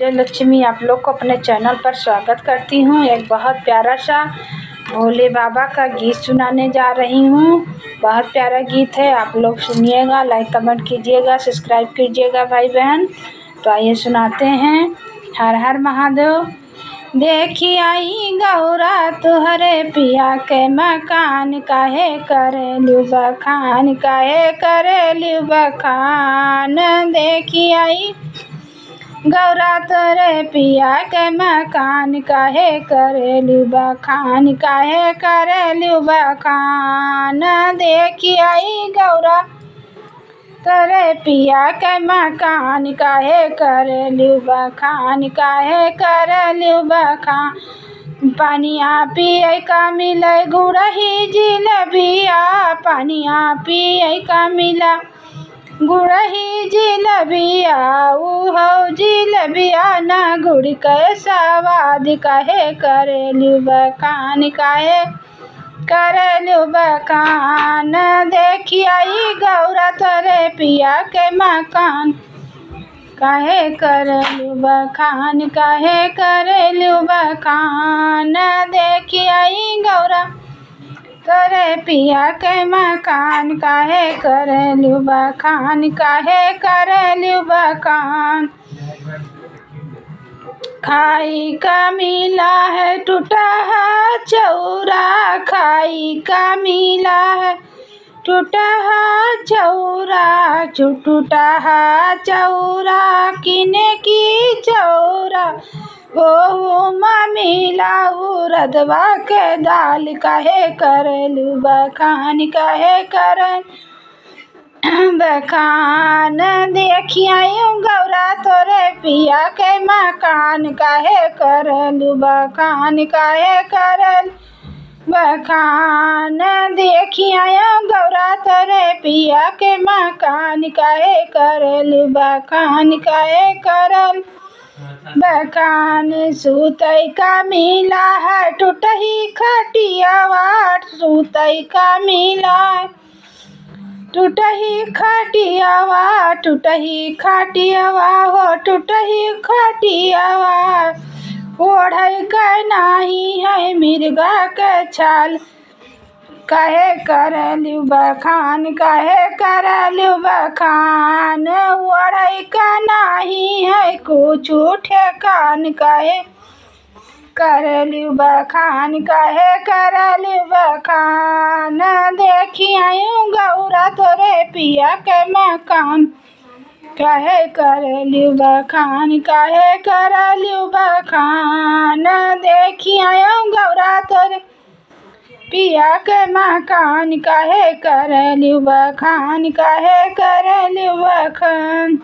जय लक्ष्मी, आप लोग को अपने चैनल पर स्वागत करती हूँ। एक बहुत प्यारा सा भोले बाबा का गीत सुनाने जा रही हूँ। बहुत प्यारा गीत है, आप लोग सुनिएगा, लाइक कमेंट कीजिएगा, सब्सक्राइब कीजिएगा भाई बहन। तो आइए सुनाते हैं। हर हर महादेव। देखी आई गौरा तुहरे पिया के मकान, काहे करेलू बखान, काहे करेलू बखान। देखी आई गौरा तोरे पिया के मकान, काहे करेलू बखान, काहे करेलू बखान। देखी आई गौरा तोरे पिया के मकान, काहे करेलू बखान, काहे करेलू बखान। पानिया पिए का मिले गुड़ही जिलबिया, पानिया पिए का मिला गुड़ही जिलबिया, उहो जिलबिया ना गुड़ के सवाद, काहे करेलू बखान, काहे करेलू बखान। देखी आई गौरा तोरे पिया के मकान, काहे करेलू बखान, काहे करेलू बखान। देखी आई गौरा तोरे पिया के मकान, काहे करेलू बखान, काहे करेलू बखान। खाई का मिला है टूटा है चौरा, खाई का मिला है टूटा है चौरा, टूटा है चौरा किने की चौरा। ओ मिला उरदवा के दाल, काहे करेलू बखान, काहे करे बखान। देखी आई गौरा तोरे पिया के मकान, काहे करेलू बखान, काहे करेलू बखान। देखी आयो गौरा तोरे पिया के मकान, काहे करेलू बखान, काहे करेलू बखान। सुतई का मिला है टूटही खटियावा, सुतई का मिला टूटही खटियावा, टूटही खटियावा हो टूटही खटियावा। ओढ़ई का नाही है मिर्गा के छाल, काहे करेलू बखान, काहे करेलू बखान। ओढ़ई का नाही है कुछ ठेकान, काहे करेलू बखान, काहे करेलू बखान। देखी आई गौरा तोरे पिया के मकान, काहे करेलू बखान, काहे करेलू बखान। देखी आई गौरा तोरे पिया के मकान, काहे करेलू बखान, काहे करेलू बखान।